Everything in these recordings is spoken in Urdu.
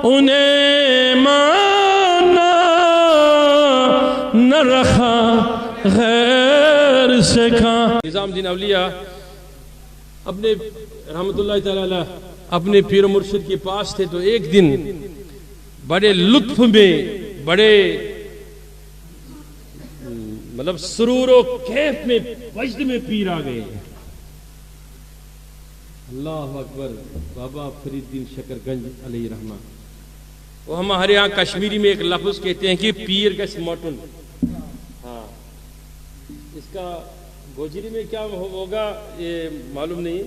انہیں مانا نہ رکھا غیر سے کھا۔ نظام الدین اولیاء اپنے رحمت اللہ تعالی علیہ اپنے پیر و مرشد کے پاس تھے، تو ایک دن بڑے لطف میں، بڑے مطلب سرور و کیف میں، وجد میں پیر آ گئے۔ اللہ اکبر، بابا فرید الدین شکرگنج علیہ رحمہ۔ وہ ہمارے ہاں کشمیری میں ایک لفظ کہتے ہیں کہ پیر کا سماٹن۔ ہاں، اس کا گوجری میں کیا ہوگا یہ معلوم نہیں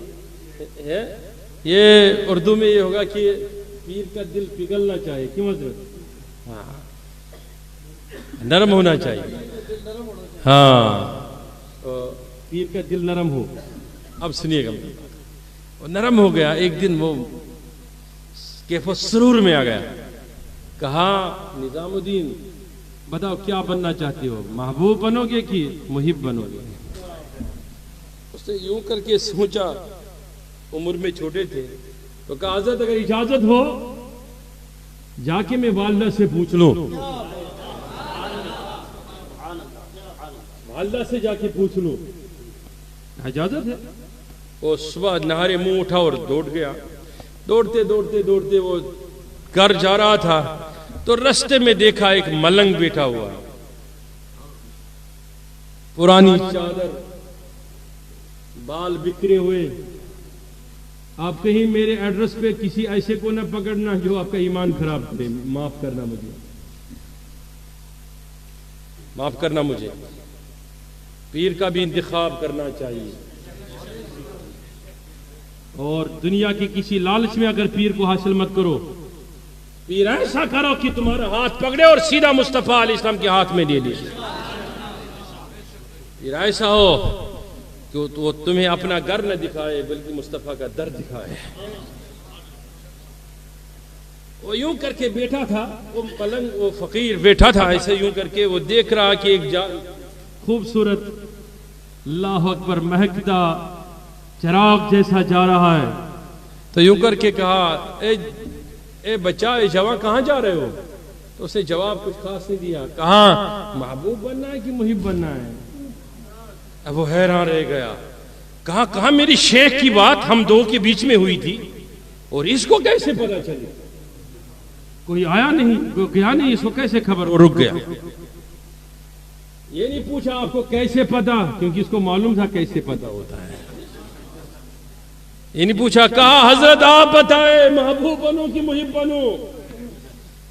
ہے، یہ اردو میں یہ ہوگا کہ پیر کا دل پگھلنا چاہیے، کیوں حضرت؟ ہاں، نرم ہونا چاہیے۔ ہاں، پیر کا دل نرم ہو۔ اب سنیے گا، وہ نرم ہو گیا۔ ایک دن وہ کیف و سرور میں آ گیا، کہا نظام الدین بتاؤ کیا بننا چاہتے ہو، محبوب بنو گے کہ محب بنو گے؟ اس نے یوں کر کے سوچا، عمر میں چھوٹے تھے، تو کہا حضرت اگر اجازت ہو جا کے میں والدہ سے پوچھ لوں، والدہ سے جا کے پوچھ لوں، اجازت ہے؟ وہ صبح نہارے منہ اٹھا اور دوڑ گیا۔ دوڑتے دوڑتے دوڑتے وہ گھر جا رہا تھا، تو رستے میں دیکھا ایک ملنگ بیٹھا ہوا، پرانی چادر، بال بکھرے ہوئے۔ آپ کہیں میرے ایڈریس پہ کسی ایسے کو نہ پکڑنا جو آپ کا ایمان خراب کرے، معاف کرنا مجھے، معاف کرنا مجھے۔ پیر کا بھی انتخاب کرنا چاہیے، اور دنیا کی کسی لالچ میں اگر پیر کو حاصل مت کرو۔ پیر ایسا کرو کہ تمہارا ہاتھ پکڑے اور سیدھا مصطفیٰ علیہ السلام کے ہاتھ میں دے دے۔ پیر ایسا ہو کہ وہ تمہیں اپنا گھر نہ دکھائے بلکہ مصطفیٰ کا در دکھائے۔ وہ یوں کر کے بیٹھا تھا، وہ پلنگ، وہ فقیر بیٹھا تھا ایسے یوں کر کے، وہ دیکھ رہا کہ ایک خوبصورت، اللہ اکبر، مہکتا چراغ جیسا جا رہا ہے۔ تو یوں کر کے کہا اے بچہ، اے جوان، کہاں جا رہے ہو؟ تو اسے جواب کچھ خاص نہیں دیا۔ کہاں محبوب بننا ہے کہ محب بننا ہے؟ اب وہ حیران رہ گیا، کہا میری شیخ کی بات ہم دو کے بیچ میں ہوئی تھی، اور اس کو کیسے پتا چلی؟ کوئی آیا نہیں، کوئی گیا نہیں، اس کو کیسے خبر؟ وہ رک گیا۔ یہ نہیں پوچھا آپ کو کیسے پتا، کیونکہ اس کو معلوم تھا کیسے پتا ہوتا ہے۔ یہ نہیں پوچھا، کہا حضرت آپ بتائے محبوب بنو کہ محب بنو؟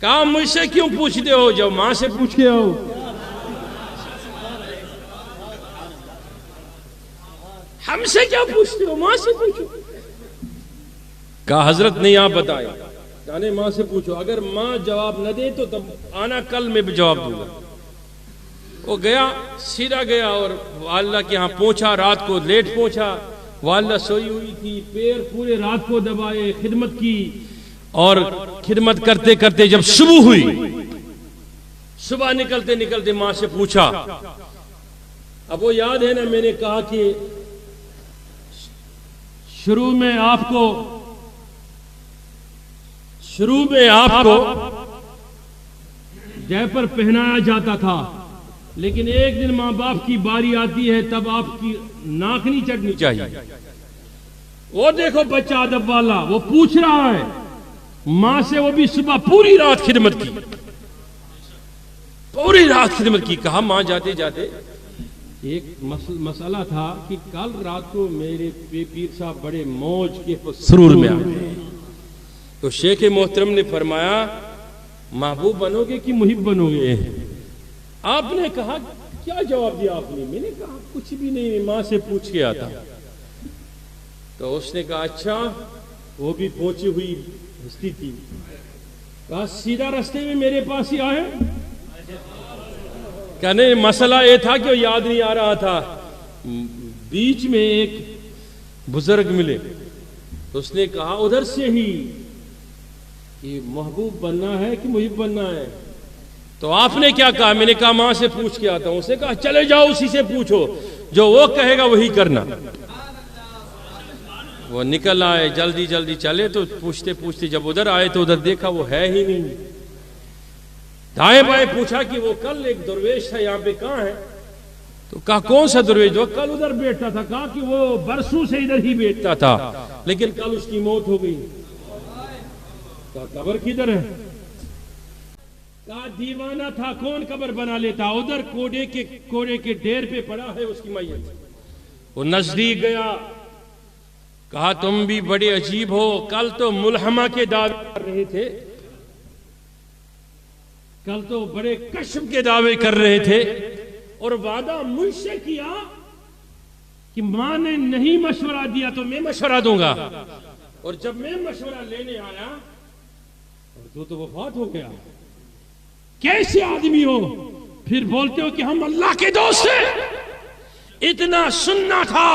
کہا مجھ سے کیوں پوچھتے ہو، جب ماں سے پوچھ کے آؤ۔ ہم سے کیا پوچھتے ہو، ماں سے پوچھو۔ کہا حضرت نہیں، آپ بتائیں۔ کہا ماں سے پوچھو، اگر ماں جواب نہ دے تو تب آنا، کل میں بھی جواب دوں گا۔ وہ گیا، سیدھا گیا اور والدہ کے ہاں پہنچا، رات کو لیٹ پہنچا۔ والدہ سوئی ہوئی تھی، پیر پورے رات کو دبائے، خدمت کی، اور خدمت کرتے کرتے جب صبح ہوئی، صبح نکلتے نکلتے ماں سے پوچھا۔ اب وہ یاد ہے نا، میں نے کہا کہ شروع میں آپ کو ڈائپر پہنایا جاتا تھا، لیکن ایک دن ماں باپ کی باری آتی ہے تب آپ کی ناک نہیں چڑھنی چاہیے۔ وہ دیکھو بچہ ادب والا، وہ پوچھ رہا ہے ماں سے، وہ بھی صبح پوری رات خدمت کی، پوری رات خدمت کی۔ کہا ماں جاتے جاتے ایک مسئلہ تھا کہ کل رات کو میرے پیر صاحب بڑے موج کے سرور میں آئے، تو شیخ محترم نے فرمایا محبوب بنو گے کہ محب بنو گے؟ آپ نے کہا کیا جواب دیا آپ نے؟ میں نے کہا کچھ بھی نہیں، ماں سے پوچھ کے آتا۔ تو اس نے کہا اچھا، وہ بھی پہنچی ہوئی ہستی تھی۔ کہا سیدھا رستے میں میرے پاس ہی آئے؟ کہ نہیں، مسئلہ یہ تھا کہ وہ یاد نہیں آ رہا تھا۔ بیچ میں ایک بزرگ ملے، تو اس نے کہا ادھر سے ہی کہ محبوب بننا ہے کہ محب بننا ہے؟ تو آپ نے کیا کہا؟ میں نے کہا ماں سے پوچھ کے آتا ہوں۔ اس نے کہا چلے جاؤ اسی سے پوچھو، جو وہ کہے گا وہی کرنا۔ وہ نکل آئے، جلدی جلدی چلے، تو پوچھتے پوچھتے جب ادھر آئے تو ادھر دیکھا وہ ہے ہی نہیں۔ دائیں بائیں پوچھا کہ وہ کل ایک درویش تھا یہاں پہ، کہاں ہے؟ تو کہا کون سا درویش؟ جو کل ادھر بیٹھتا تھا۔ کہا کہ وہ برسوں سے ادھر ہی بیٹھتا تھا، لیکن کل اس کی موت ہو گئی۔ کہا قبر کدھر ہے؟ کہا دیوانہ تھا، کون قبر بنا لیتا؟ ادھر کوڑے کے ڈھیر پہ پڑا ہے اس کی میت۔ وہ نزدیک گیا، کہا تم بھی بڑے عجیب ہو، کل تو ملحمہ کے دعوے کر رہے تھے، کل تو بڑے کشف کے دعوے کر رہے تھے، اور وعدہ مجھ سے کیا کہ ماں نے نہیں مشورہ دیا تو میں مشورہ دوں گا، اور جب میں مشورہ لینے آیا اور تو وفات ہو گیا۔ کیسے آدمی ہو؟ پھر بولتے ہو کہ ہم اللہ کے دوست ہیں۔ اتنا سننا تھا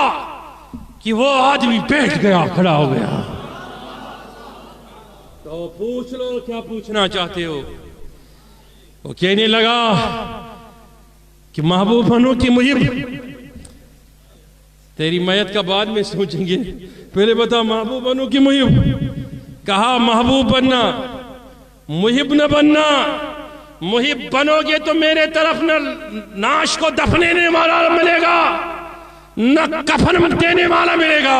کہ وہ آدمی بیٹھ گیا، کھڑا ہو گیا۔ تو پوچھ لو کیا پوچھنا چاہتے ہو۔ وہ کہنے لگا کہ محبوب بنو کہ محب، تیری میت کا بعد میں سوچیں گے، پہلے بتا محبوب بنو کہ محب۔ کہا محبوب بننا، محب نہ بننا۔ محب بنو گے تو میرے طرف نہ ناش کو دفنینے والا ملے گا، نہ کفن دینے والا ملے گا۔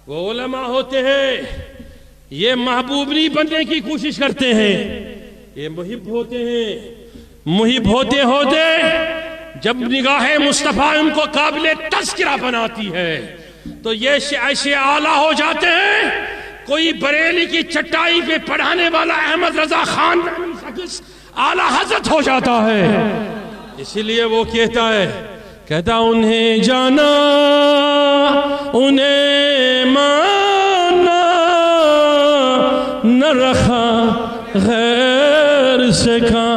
وہ علماء ہوتے ہیں، یہ محبوب نہیں بننے کی کوشش کرتے ہیں، یہ محب ہوتے ہیں۔ محب ہوتے ہوتے جب نگاہ مصطفیٰ ان کو قابل تذکرہ بناتی ہے تو یہ ایسے اعلیٰ ہو جاتے ہیں، کوئی بریلی کی چٹائی پہ پڑھانے والا احمد رضا خان شخص اعلیٰ حضرت ہو جاتا ہے۔ اسی لیے وہ کہتا انہیں جانا انہیں مانا، نہ رکھا غیر سے کھا